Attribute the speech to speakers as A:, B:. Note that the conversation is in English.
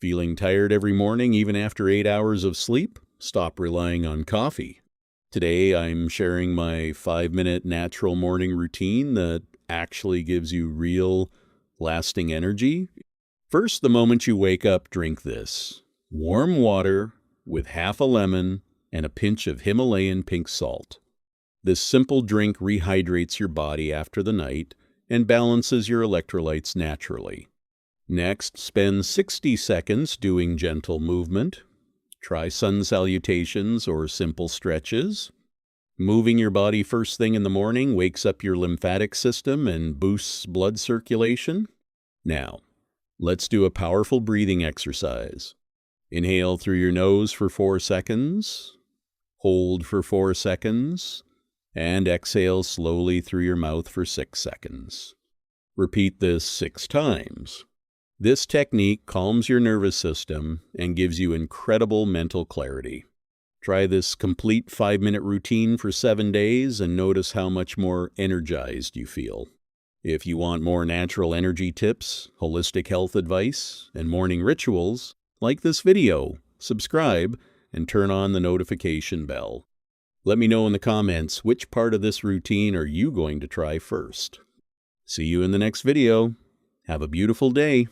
A: Feeling tired every morning even after 8 hours of sleep? Stop relying on coffee. Today I'm sharing my 5-minute natural morning routine that actually gives you real, lasting energy. First, the moment you wake up, drink this. Warm water with half a lemon and a pinch of Himalayan pink salt. This simple drink rehydrates your body after the night and balances your electrolytes naturally. Next, spend 60 seconds doing gentle movement. Try sun salutations or simple stretches. Moving your body first thing in the morning wakes up your lymphatic system and boosts blood circulation. Now, let's do a powerful breathing exercise. Inhale through your nose for 4 seconds. Hold for 4 seconds. And exhale slowly through your mouth for 6 seconds. Repeat this 6 times. This technique calms your nervous system and gives you incredible mental clarity. Try this complete 5-minute routine for 7 days and notice how much more energized you feel. If you want more natural energy tips, holistic health advice, and morning rituals, like this video, subscribe, and turn on the notification bell. Let me know in the comments which part of this routine are you going to try first. See you in the next video. Have a beautiful day.